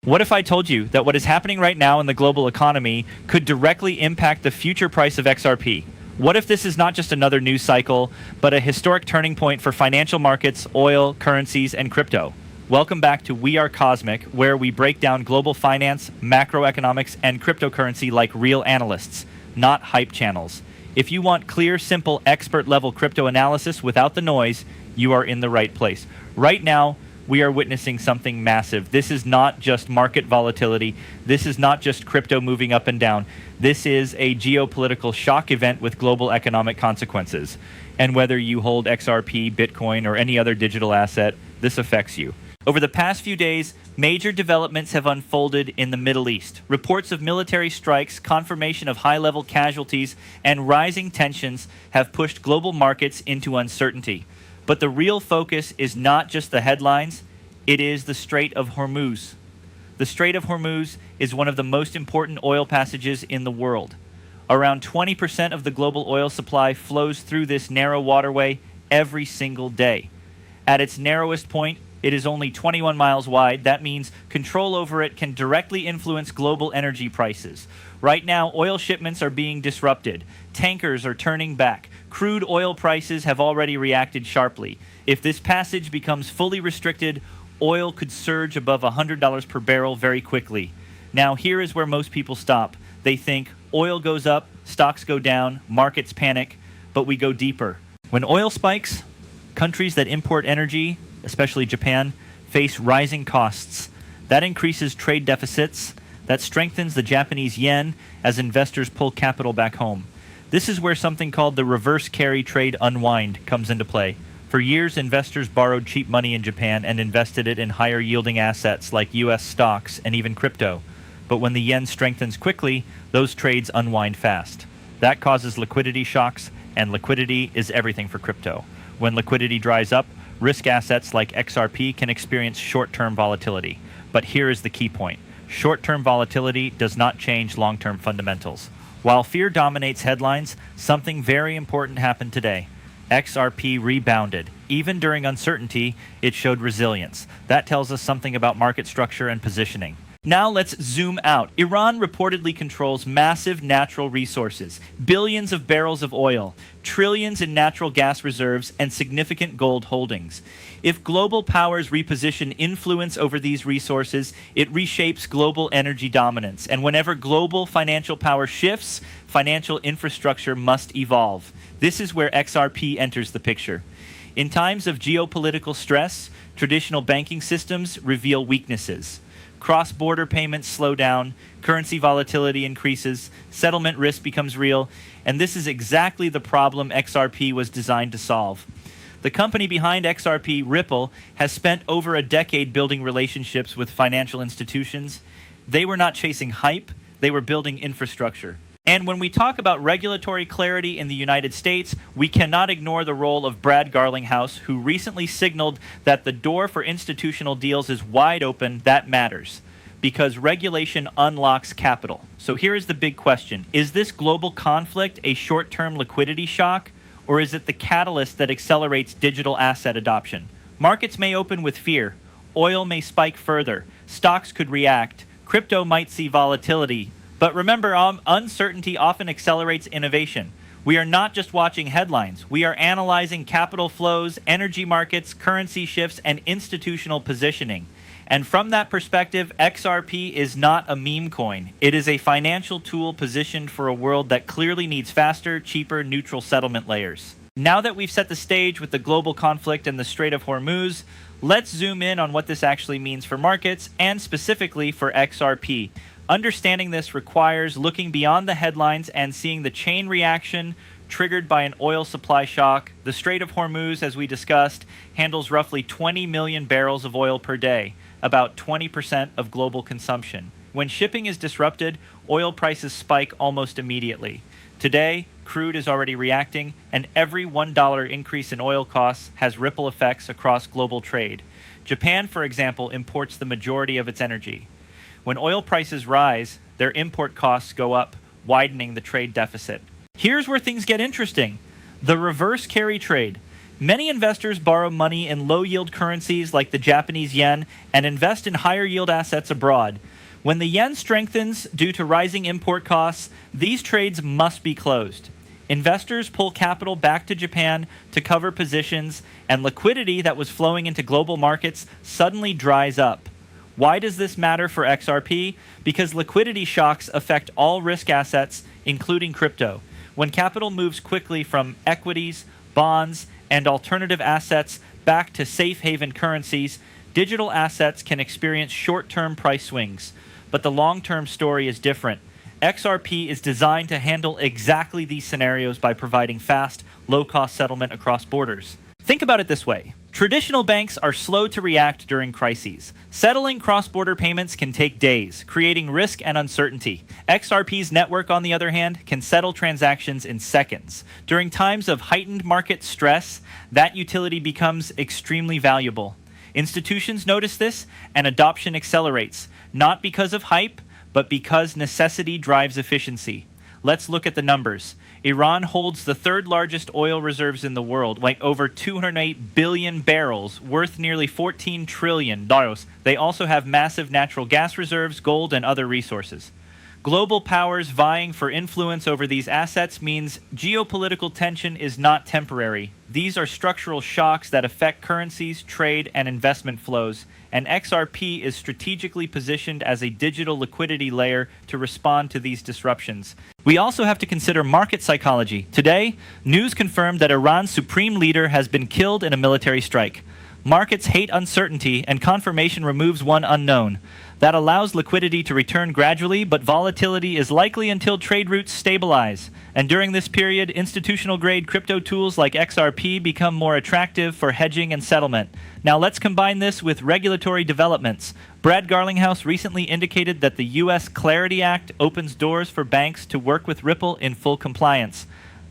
What if I told you that what is happening right now in the global economy could directly impact the future price of XRP? What if this is not just another news cycle, but a historic turning point for financial markets, oil, currencies, and crypto? Welcome back to We Are Cosmic, where we break down global finance, macroeconomics, and cryptocurrency like real analysts, not hype channels. If you want clear, simple, expert-level crypto analysis without the noise, you are in the right place. Right now, we are witnessing something massive. This is not just market volatility. This is not just crypto moving up and down. This is a geopolitical shock event with global economic consequences. And whether you hold XRP, Bitcoin, or any other digital asset, this affects you. Over the past few days, major developments have unfolded in the Middle East. Reports of military strikes, confirmation of high-level casualties, and rising tensions have pushed global markets into uncertainty. But the real focus is not just the headlines, it is the Strait of Hormuz. The Strait of Hormuz is one of the most important oil passages in the world. Around 20% of the global oil supply flows through this narrow waterway every single day. At its narrowest point, it is only 21 miles wide. That means control over it can directly influence global energy prices. Right now, oil shipments are being disrupted. Tankers are turning back. Crude oil prices have already reacted sharply. If this passage becomes fully restricted, oil could surge above $100 per barrel very quickly. Now, here is where most people stop. They think oil goes up, stocks go down, markets panic, but we go deeper. When oil spikes, countries that import energy, especially Japan, face rising costs. That increases trade deficits. That strengthens the Japanese yen as investors pull capital back home. This is where something called the reverse carry trade unwind comes into play. For years, investors borrowed cheap money in Japan and invested it in higher yielding assets like US stocks and even crypto. But when the yen strengthens quickly, those trades unwind fast. That causes liquidity shocks, and liquidity is everything for crypto. When liquidity dries up, risk assets like XRP can experience short-term volatility. But here is the key point. Short-term volatility does not change long-term fundamentals. While fear dominates headlines, something very important happened today. XRP rebounded. Even during uncertainty, it showed resilience. That tells us something about market structure and positioning. Now let's zoom out. Iran reportedly controls massive natural resources, billions of barrels of oil, trillions in natural gas reserves, and significant gold holdings. If global powers reposition influence over these resources, it reshapes global energy dominance. And whenever global financial power shifts, financial infrastructure must evolve. This is where XRP enters the picture. In times of geopolitical stress, traditional banking systems reveal weaknesses. Cross-border payments slow down, currency volatility increases, settlement risk becomes real, and this is exactly the problem XRP was designed to solve. The company behind XRP, Ripple, has spent over a decade building relationships with financial institutions. They were not chasing hype, they were building infrastructure. And when we talk about regulatory clarity in the United States, we cannot ignore the role of Brad Garlinghouse, who recently signaled that the door for institutional deals is wide open. That matters, because regulation unlocks capital. So here is the big question. Is this global conflict a short-term liquidity shock, or is it the catalyst that accelerates digital asset adoption? Markets may open with fear. Oil may spike further. Stocks could react. Crypto might see volatility. But remember, uncertainty often accelerates innovation. We are not just watching headlines. We are analyzing capital flows, energy markets, currency shifts, and institutional positioning. And from that perspective, XRP is not a meme coin. It is a financial tool positioned for a world that clearly needs faster, cheaper, neutral settlement layers. Now that we've set the stage with the global conflict and the Strait of Hormuz, let's zoom in on what this actually means for markets and specifically for XRP. Understanding this requires looking beyond the headlines and seeing the chain reaction triggered by an oil supply shock. The Strait of Hormuz, as we discussed, handles roughly 20 million barrels of oil per day, about 20% of global consumption. When shipping is disrupted, oil prices spike almost immediately. Today, crude is already reacting, and every $1 increase in oil costs has ripple effects across global trade. Japan, for example, imports the majority of its energy. When oil prices rise, their import costs go up, widening the trade deficit. Here's where things get interesting. The reverse carry trade. Many investors borrow money in low-yield currencies like the Japanese yen and invest in higher-yield assets abroad. When the yen strengthens due to rising import costs, these trades must be closed. Investors pull capital back to Japan to cover positions, and liquidity that was flowing into global markets suddenly dries up. Why does this matter for XRP? Because liquidity shocks affect all risk assets, including crypto. When capital moves quickly from equities, bonds, and alternative assets back to safe haven currencies, digital assets can experience short-term price swings. But the long-term story is different. XRP is designed to handle exactly these scenarios by providing fast, low-cost settlement across borders. Think about it this way. Traditional banks are slow to react during crises. Settling cross-border payments can take days, creating risk and uncertainty. XRP's network, on the other hand, can settle transactions in seconds. During times of heightened market stress, that utility becomes extremely valuable. Institutions notice this, and adoption accelerates, not because of hype, but because necessity drives efficiency. Let's look at the numbers. Iran holds the third largest oil reserves in the world, like over 208 billion barrels, worth nearly $14 trillion. They also have massive natural gas reserves, gold, and other resources. Global powers vying for influence over these assets means geopolitical tension is not temporary. These are structural shocks that affect currencies, trade, and investment flows, and XRP is strategically positioned as a digital liquidity layer to respond to these disruptions. We also have to consider market psychology. Today, news confirmed that Iran's supreme leader has been killed in a military strike. Markets hate uncertainty, and confirmation removes one unknown. That allows liquidity to return gradually, but volatility is likely until trade routes stabilize. And during this period, institutional-grade crypto tools like XRP become more attractive for hedging and settlement. Now let's combine this with regulatory developments. Brad Garlinghouse recently indicated that the U.S. Clarity Act opens doors for banks to work with Ripple in full compliance.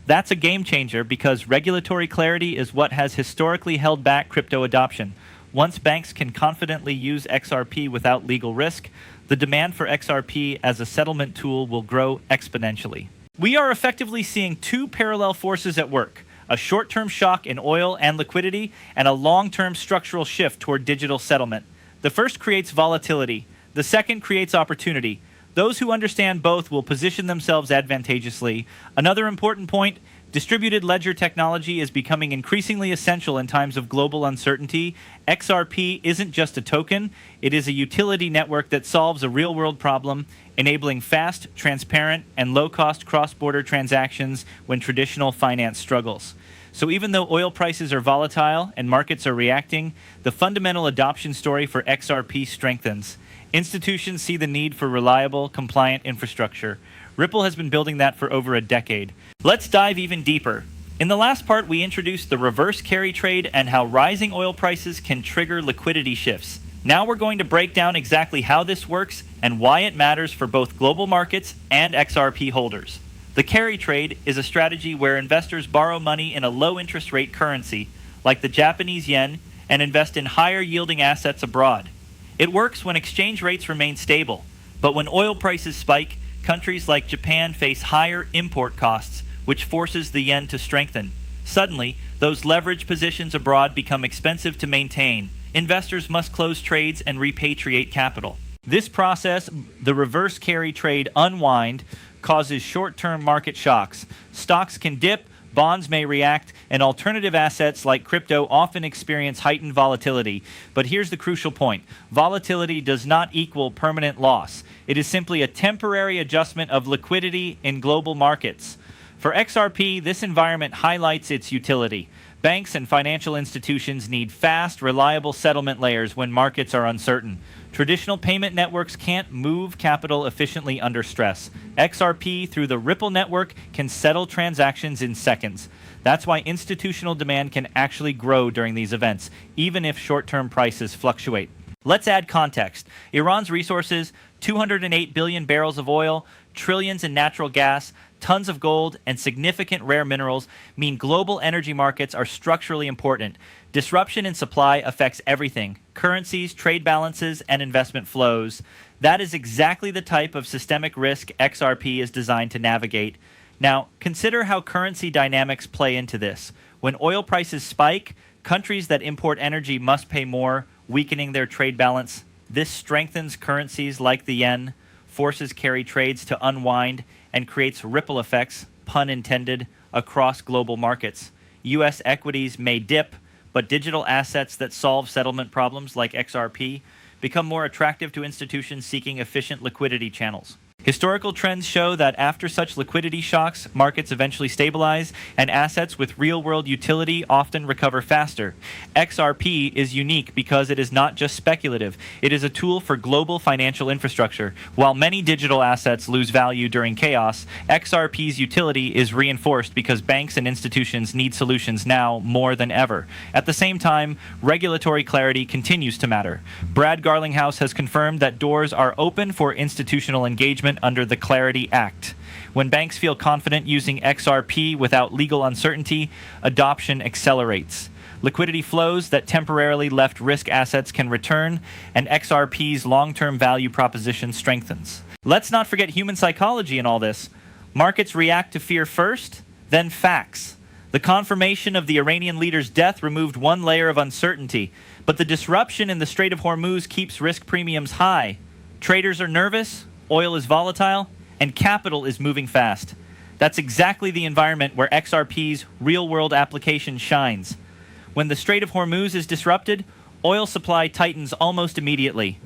That's a game changer because regulatory clarity is what has historically held back crypto adoption. Once banks can confidently use XRP without legal risk, the demand for XRP as a settlement tool will grow exponentially. We are effectively seeing two parallel forces at work: a short-term shock in oil and liquidity, and a long-term structural shift toward digital settlement. The first creates volatility. The second creates opportunity. Those who understand both will position themselves advantageously. Another important point: distributed ledger technology is becoming increasingly essential in times of global uncertainty. XRP isn't just a token, it is a utility network that solves a real-world problem, enabling fast, transparent, and low-cost cross-border transactions when traditional finance struggles. So even though oil prices are volatile and markets are reacting, the fundamental adoption story for XRP strengthens. Institutions see the need for reliable, compliant infrastructure. Ripple has been building that for over a decade. Let's dive even deeper. In the last part, we introduced the reverse carry trade and how rising oil prices can trigger liquidity shifts. Now we're going to break down exactly how this works and why it matters for both global markets and XRP holders. The carry trade is a strategy where investors borrow money in a low-interest rate currency, like the Japanese yen, and invest in higher-yielding assets abroad. It works when exchange rates remain stable, but when oil prices spike, countries like Japan face higher import costs, which forces the yen to strengthen. Suddenly, those leveraged positions abroad become expensive to maintain. Investors must close trades and repatriate capital. This process, the reverse carry trade unwind, causes short-term market shocks. Stocks can dip, bonds may react, and alternative assets like crypto often experience heightened volatility. But here's the crucial point: volatility does not equal permanent loss. It is simply a temporary adjustment of liquidity in global markets. For XRP, this environment highlights its utility. Banks and financial institutions need fast, reliable settlement layers when markets are uncertain. Traditional payment networks can't move capital efficiently under stress. XRP, through the Ripple network, can settle transactions in seconds. That's why institutional demand can actually grow during these events, even if short-term prices fluctuate. Let's add context. Iran's resources, 208 billion barrels of oil, trillions in natural gas, tons of gold, and significant rare minerals mean global energy markets are structurally important. Disruption in supply affects everything: currencies, trade balances, and investment flows. That is exactly the type of systemic risk XRP is designed to navigate. Now, consider how currency dynamics play into this. When oil prices spike, countries that import energy must pay more, weakening their trade balance. This strengthens currencies like the yen, forces carry trades to unwind, and creates ripple effects, pun intended, across global markets. U.S. equities may dip, but digital assets that solve settlement problems like XRP become more attractive to institutions seeking efficient liquidity channels. Historical trends show that after such liquidity shocks, markets eventually stabilize, and assets with real-world utility often recover faster. XRP is unique because it is not just speculative. It is a tool for global financial infrastructure. While many digital assets lose value during chaos, XRP's utility is reinforced because banks and institutions need solutions now more than ever. At the same time, regulatory clarity continues to matter. Brad Garlinghouse has confirmed that doors are open for institutional engagement under the Clarity Act. When banks feel confident using XRP without legal uncertainty, adoption accelerates. Liquidity flows that temporarily left risk assets can return, and XRP's long-term value proposition strengthens. Let's not forget human psychology in all this. Markets react to fear first, then facts. The confirmation of the Iranian leader's death removed one layer of uncertainty, but the disruption in the Strait of Hormuz keeps risk premiums high. Traders are nervous, oil is volatile, and capital is moving fast. That's exactly the environment where XRP's real-world application shines. When the Strait of Hormuz is disrupted, oil supply tightens almost immediately.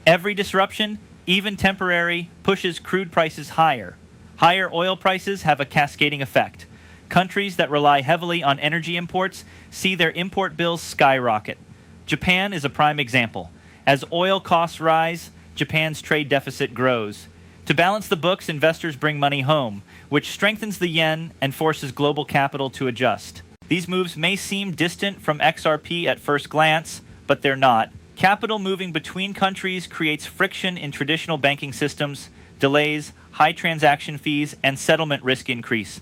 Every disruption, even temporary, pushes crude prices higher. Higher oil prices have a cascading effect. Countries that rely heavily on energy imports see their import bills skyrocket. Japan is a prime example. As oil costs rise, Japan's trade deficit grows. To balance the books, investors bring money home, which strengthens the yen and forces global capital to adjust. These moves may seem distant from XRP at first glance, but they're not. Capital moving between countries creates friction in traditional banking systems, delays, high transaction fees, and settlement risk increase.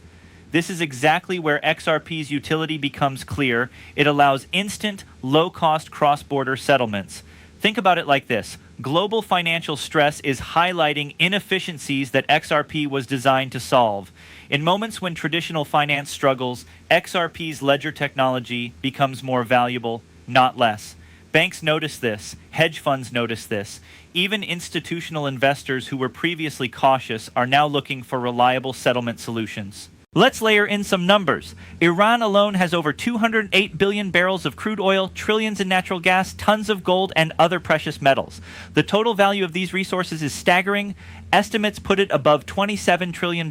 This is exactly where XRP's utility becomes clear. It allows instant, low-cost cross-border settlements. Think about it like this. Global financial stress is highlighting inefficiencies that XRP was designed to solve. In moments when traditional finance struggles, XRP's ledger technology becomes more valuable, not less. Banks notice this. Hedge funds notice this. Even institutional investors who were previously cautious are now looking for reliable settlement solutions. Let's layer in some numbers. Iran alone has over 208 billion barrels of crude oil, trillions in natural gas, tons of gold, and other precious metals. The total value of these resources is staggering. Estimates put it above $27 trillion.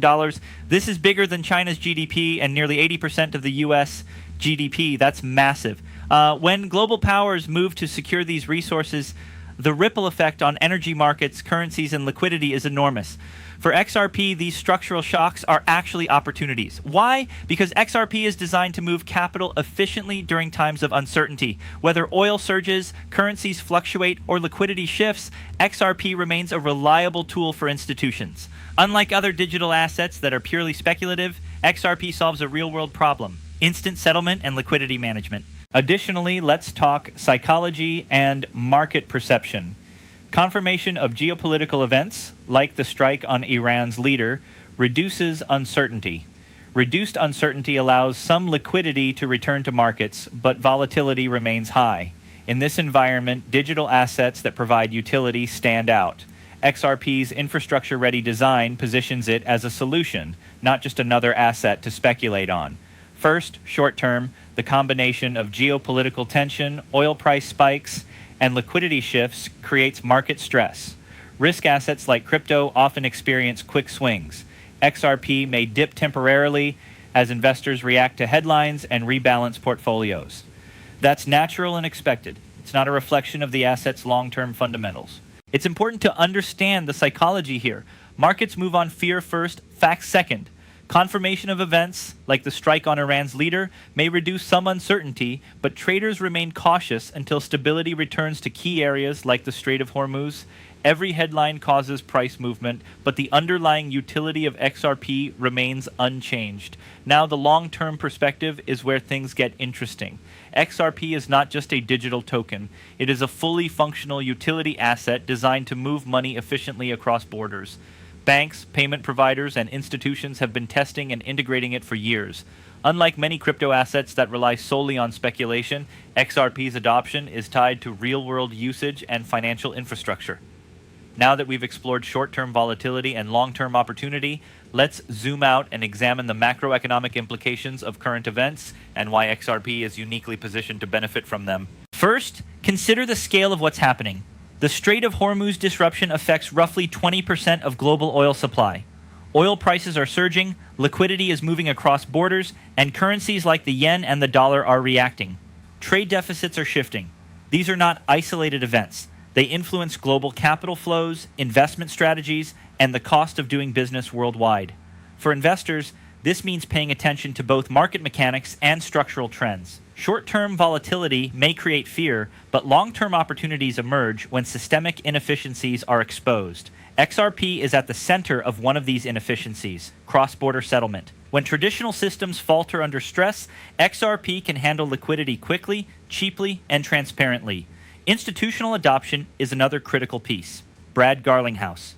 This is bigger than China's GDP and nearly 80% of the U.S. GDP. That's massive. When global powers move to secure these resources, the ripple effect on energy markets, currencies, and liquidity is enormous. For XRP, these structural shocks are actually opportunities. Why? Because XRP is designed to move capital efficiently during times of uncertainty. Whether oil surges, currencies fluctuate, or liquidity shifts, XRP remains a reliable tool for institutions. Unlike other digital assets that are purely speculative, XRP solves a real-world problem: instant settlement and liquidity management. Additionally, let's talk psychology and market perception. Confirmation of geopolitical events, like the strike on Iran's leader, reduces uncertainty. Reduced uncertainty allows some liquidity to return to markets, but volatility remains high. In this environment, digital assets that provide utility stand out. XRP's infrastructure-ready design positions it as a solution, not just another asset to speculate on. First, short-term, the combination of geopolitical tension, oil price spikes, and liquidity shifts creates market stress. Risk assets like crypto often experience quick swings. XRP may dip temporarily as investors react to headlines and rebalance portfolios. That's natural and expected. It's not a reflection of the asset's long-term fundamentals. It's important to understand the psychology here. Markets move on fear first, facts second. Confirmation of events, like the strike on Iran's leader, may reduce some uncertainty, but traders remain cautious until stability returns to key areas like the Strait of Hormuz. Every headline causes price movement, but the underlying utility of XRP remains unchanged. Now the long-term perspective is where things get interesting. XRP is not just a digital token. It is a fully functional utility asset designed to move money efficiently across borders. Banks, payment providers, and institutions have been testing and integrating it for years. Unlike many crypto assets that rely solely on speculation, XRP's adoption is tied to real-world usage and financial infrastructure. Now that we've explored short-term volatility and long-term opportunity, let's zoom out and examine the macroeconomic implications of current events and why XRP is uniquely positioned to benefit from them. First, consider the scale of what's happening. The Strait of Hormuz disruption affects roughly 20% of global oil supply. Oil prices are surging, liquidity is moving across borders, and currencies like the yen and the dollar are reacting. Trade deficits are shifting. These are not isolated events. They influence global capital flows, investment strategies, and the cost of doing business worldwide. For investors, this means paying attention to both market mechanics and structural trends. Short-term volatility may create fear, but long-term opportunities emerge when systemic inefficiencies are exposed. XRP is at the center of one of these inefficiencies: cross-border settlement. When traditional systems falter under stress, XRP can handle liquidity quickly, cheaply, and transparently. Institutional adoption is another critical piece. Brad Garlinghouse.